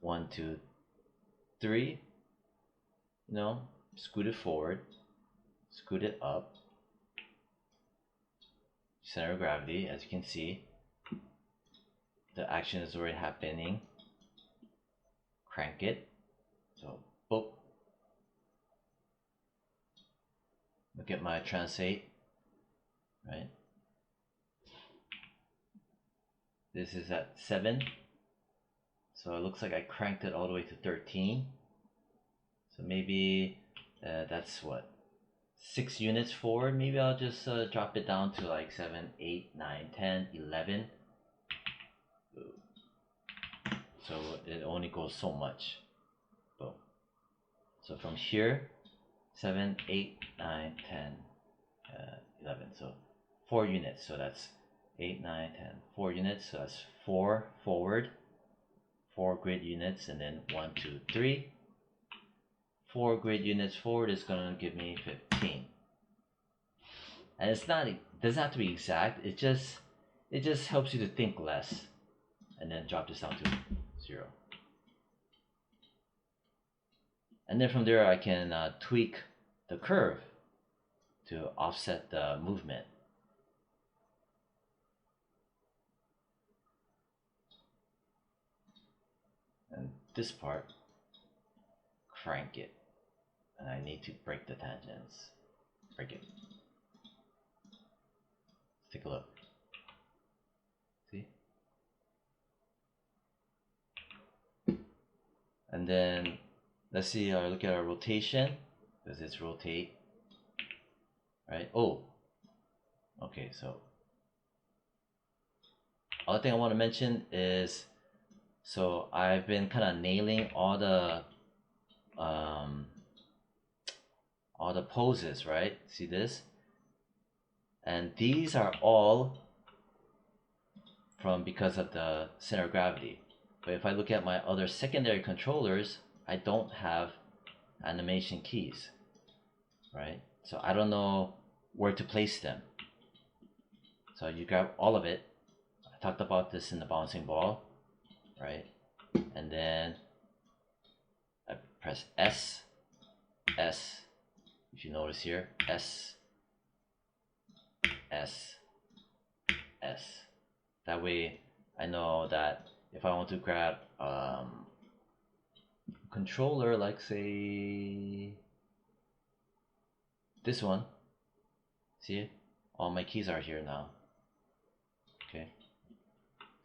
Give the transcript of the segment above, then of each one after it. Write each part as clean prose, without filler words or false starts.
1, 2, 3, you know, scoot it forward, scoot it up, center of gravity. As you can see, the action is already happening. Crank it, so boop. Look at my translate, right? This is at 7, so it looks like I cranked it all the way to 13. So maybe that's what, 6 units forward. Maybe I'll just drop it down to like 7, 8, 9, 10, 11. So it only goes so much. Boom. So from here, 7, 8, 9, 10, 11. So 4 units. So that's 8, 9, 10. 4 units. So that's 4 forward, 4 grid units, and then 1, 2, 3. 4 grid units forward is going to give me 15. And it's not, it doesn't have to be exact. It just helps you to think less. And then drop this down to 0. And then from there I can tweak the curve to offset the movement. And this part, crank it. And I need to break the tangents. Break it. Let's take a look. See? And then let's see, look at our rotation. Does this rotate? Right? Oh, okay. So other thing I want to mention is, so I've been kind of nailing all the poses, right? See this? And these are all because of the center of gravity. But if I look at my other secondary controllers, I don't have animation keys, right? So I don't know where to place them. So you grab all of it. I talked about this in the bouncing ball, right? And then I press S, S. If you notice here, S, S, S. That way I know that if I want to grab controller, like say this one, see, all my keys are here now. Okay,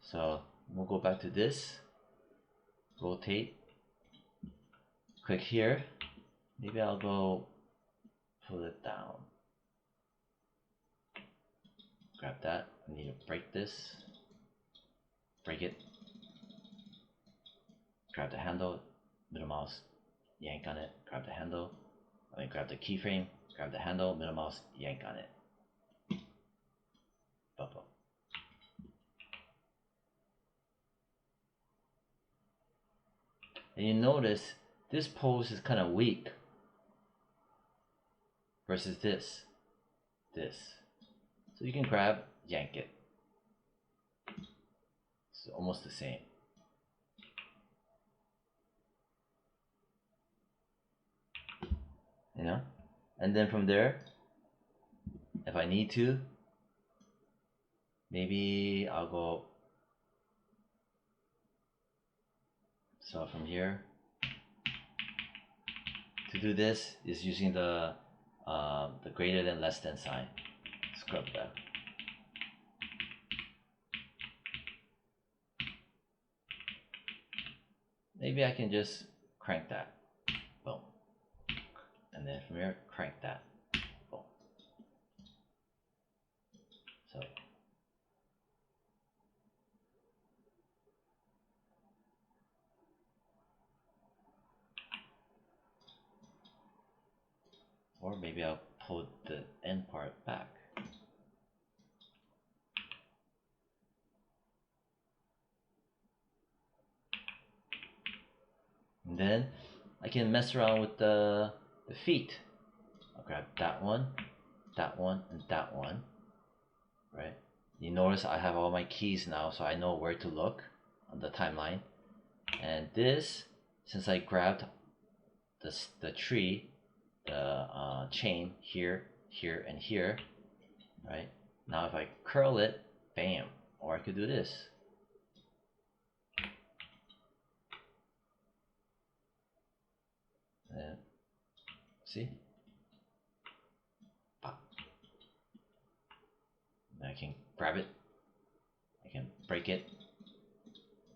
so we'll go back to this, rotate, click here. Maybe I'll go pull it down, grab that. I need to break this, break it, grab the handle, middle mouse, yank on it, grab the handle, and then grab the keyframe, grab the handle, middle mouse, yank on it. Bubble. And you notice this pose is kind of weak versus this. So you can grab, yank it. It's almost the same. You know? And then from there, if I need to, maybe I'll go. So from here, to do this is using the greater than less than sign. Scrub that. Maybe I can just crank that. Boom. And then from here, crank that. Boom. So or maybe I'll pull the end part back. And then I can mess around with the feet. I'll grab that one, and that one, right? You notice I have all my keys now, so I know where to look on the timeline. And this, since I grabbed the tree, the chain here, here, and here, right? Now if I curl it, bam, or I could do this. And see? Pop. And I can grab it, I can break it,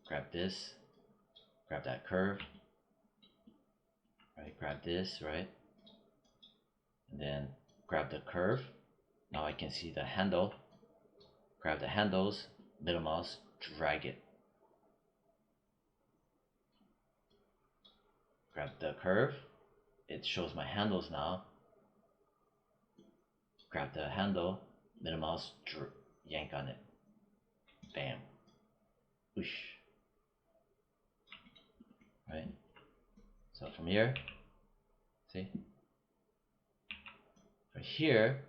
grab this, grab that curve, right? Grab this, right? And then grab the curve. Now I can see the handle, grab the handles, middle mouse, drag it. Grab the curve, it shows my handles now. Grab the handle, middle mouse, yank on it. Bam. Whoosh. Right? So from here, see? From here,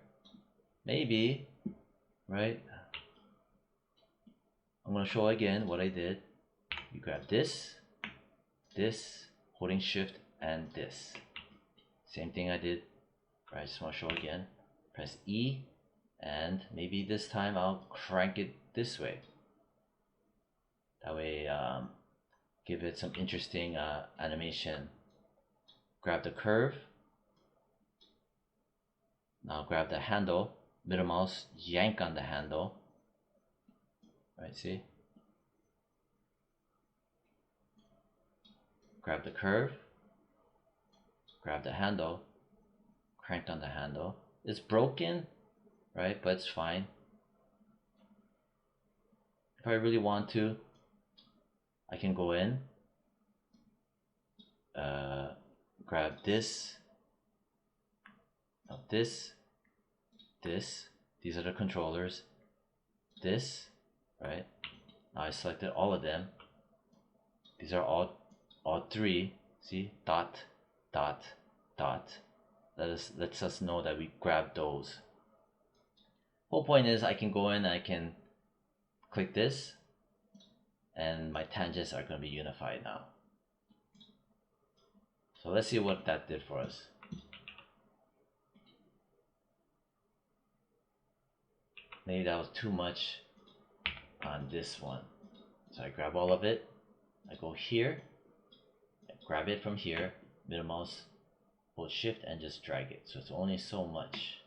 maybe, right? I'm going to show again what I did. You grab this, this, holding shift, and this. Same thing I did. Right, I just want to show again. Press E, and maybe this time I'll crank it this way. That way, give it some interesting animation. Grab the curve. Now grab the handle, middle mouse, yank on the handle. Right, see? Grab the curve, grab the handle, cranked on the handle. It's broken, right? But it's fine. If I really want to, I can go in, grab this, this, these are the controllers, this, right? Now I selected all of them. These are all three. See, dot, dot, dot. Lets us know that we grabbed those. Whole point is I can go in and I can click this, and my tangents are going to be unified now. So let's see what that did for us. Maybe that was too much on this one. So I grab all of it, I go here, I grab it from here, middle mouse, hold shift and just drag it. So it's only so much.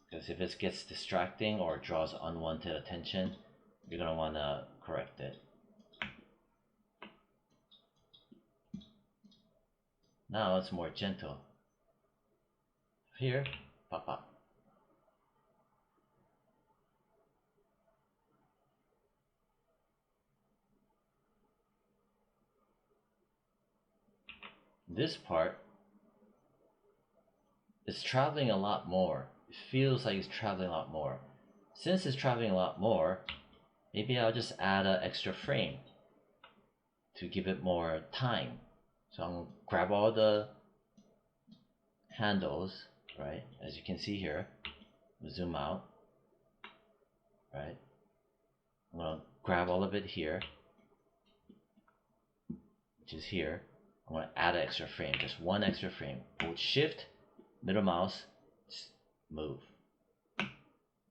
Because if it gets distracting or draws unwanted attention, you're going to want to correct it. Now it's more gentle. Here, pop, pop. This part is traveling a lot more. It feels like it's traveling a lot more. Since it's traveling a lot more, maybe I'll just add an extra frame to give it more time. So I'm going to grab all the handles, right? As you can see here, zoom out, right? I'm going to grab all of it here, which is here. I'm going to add an extra frame, just one extra frame. Hold shift, middle mouse, move.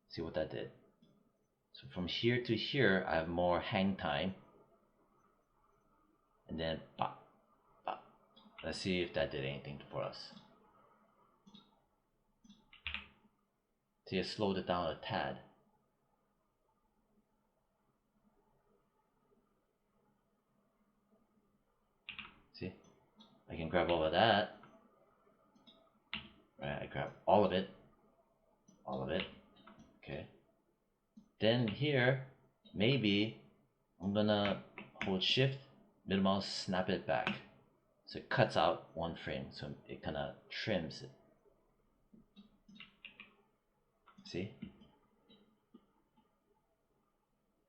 See what that did? So from here to here, I have more hang time. And then pop, pop. Let's see if that did anything for us. See, it slowed it down a tad. See, I can grab all of that. Right, I grab all of it. Okay. Then here, maybe I'm gonna hold shift, middle mouse, snap it back. So it cuts out one frame, so it kind of trims it. See?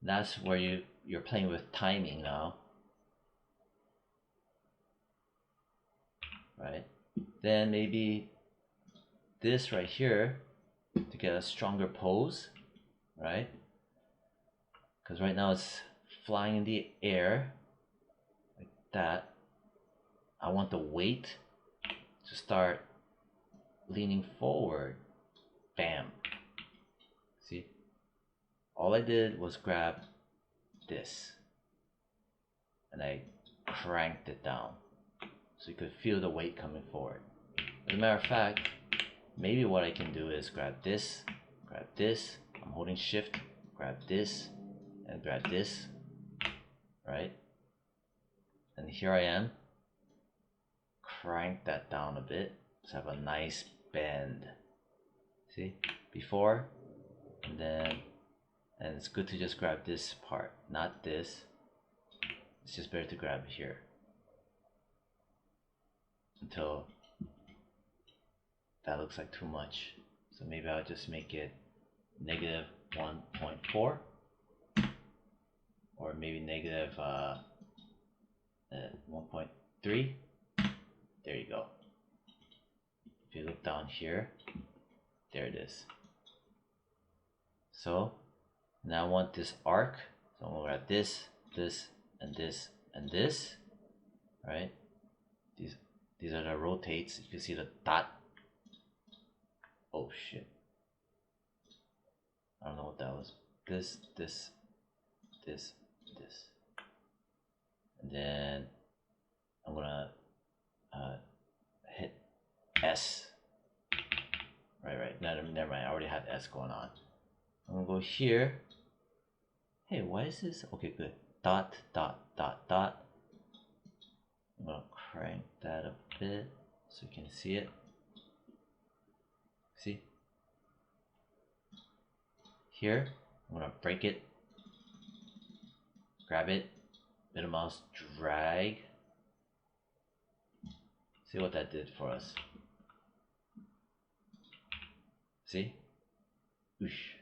That's where you're playing with timing now. Right? Then maybe this right here to get a stronger pose, right? Because right now it's flying in the air like that, I want the weight to start leaning forward. Bam. See? All I did was grab this and I cranked it down so you could feel the weight coming forward. As a matter of fact, maybe what I can do is grab this, I'm holding shift, grab this, and grab this, right? And here I am, crank that down a bit to have a nice bend. See? Before, and then, and it's good to just grab this part, not this. It's just better to grab here until that looks like too much. So maybe I'll just make it negative 1.4 or maybe negative 1.3. There you go. If you look down here, there it is. So now I want this arc, so I'm gonna grab this, this, and this, and this, right? These are the rotates. If you see the dot, oh shit, I don't know what that was. This, and then I'm gonna hit S. Right. Never mind. I already had S going on. I'm gonna go here. Hey, why is this? Okay, good. Dot. I'm gonna crank that a bit so you can see it. See? Here, I'm gonna break it, grab it, middle mouse, drag. See what that did for us. See? Oosh.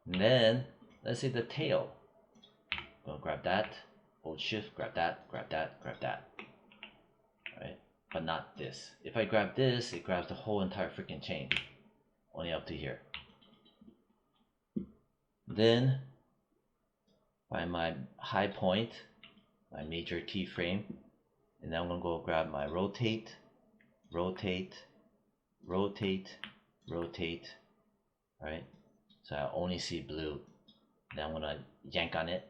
And then, let's say the tail. I'm gonna grab that, hold shift, grab that. Right? But not this. If I grab this, it grabs the whole entire freaking chain. Only up to here. Then, by my high point, my major keyframe, and then I'm gonna go grab my rotate, right? So I only see blue. Then I'm gonna yank on it.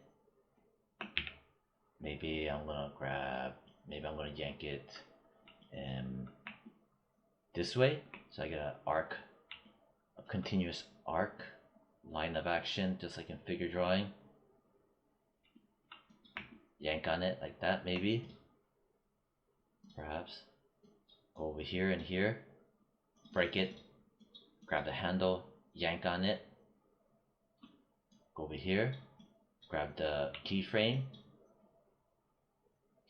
Maybe I'm gonna yank it this way, so I get an arc, a continuous arc, line of action, just like in figure drawing. Yank on it like that, maybe. Perhaps. Go over here and here, break it, grab the handle, yank on it. Go over here, grab the keyframe.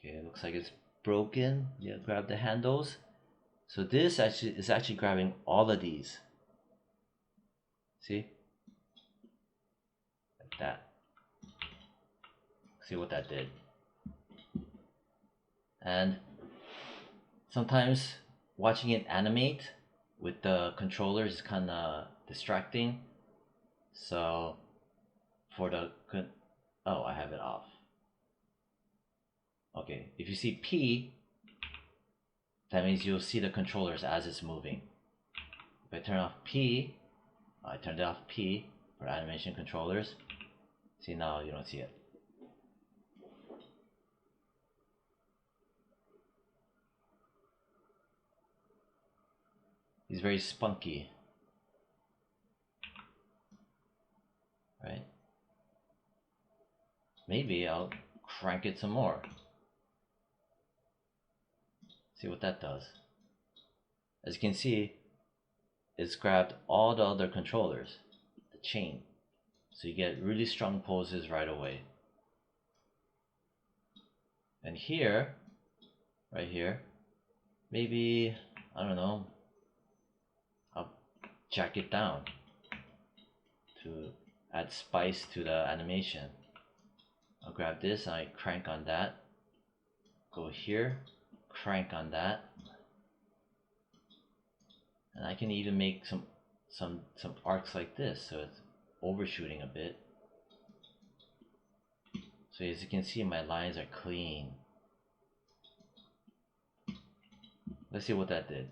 Okay, it looks like it's broken. Yeah, grab the handles. So this is actually grabbing all of these. See? Like that. See what that did. And sometimes watching it animate with the controllers is kind of distracting. So for the, oh, I have it off. Okay, if you see P, that means you'll see the controllers as it's moving. If I turn off P, I turned off P for animation controllers. See, now you don't see it. He's very spunky, right? Maybe I'll crank it some more. See what that does. As you can see, it's grabbed all the other controllers, the chain. So you get really strong poses right away. And here, right here, maybe, I don't know, I'll jack it down to add spice to the animation. I'll grab this and I crank on that. Go here, crank on that. And I can even make some some arcs like this, so it's overshooting a bit. So as you can see, my lines are clean. Let's see what that did.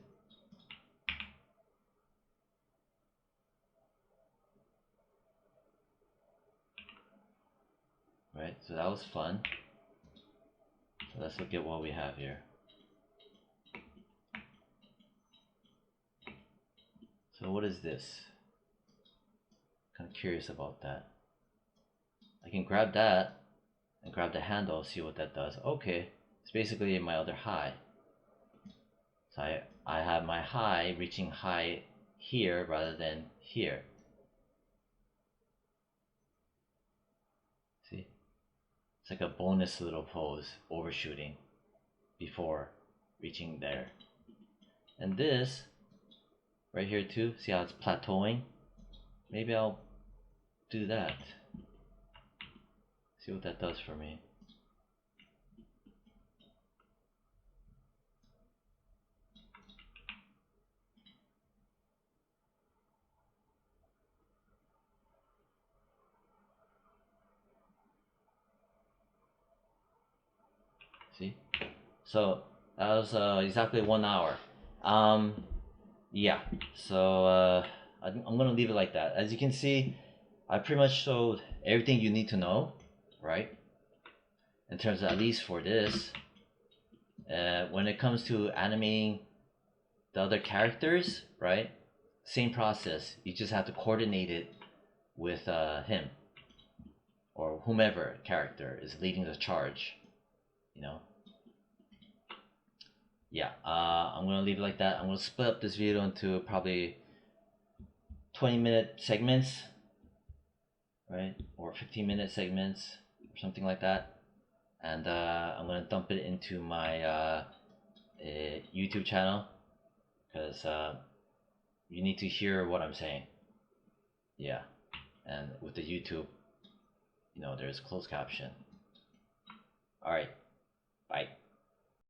Right, so that was fun. So let's look at what we have here. So what is this? Kind of curious about that. I can grab that and grab the handle, see what that does. Okay, it's basically my other high. So I have my high reaching high here rather than here. See? It's like a bonus little pose, overshooting before reaching there. And this right here too, see how it's plateauing? Maybe I'll do that. See what that does for me. See? So that was exactly 1 hour. Yeah, so I'm gonna leave it like that. As you can see, I pretty much showed everything you need to know, right? In terms of, at least for this, when it comes to animating the other characters, right? Same process. You just have to coordinate it with him or whomever character is leading the charge, you know. Yeah, I'm gonna leave it like that. I'm gonna split up this video into probably 20-minute segments, right, or 15-minute segments or something like that, and I'm gonna dump it into my YouTube channel, because you need to hear what I'm saying. Yeah, and with the YouTube, you know, there's closed caption. All right, bye.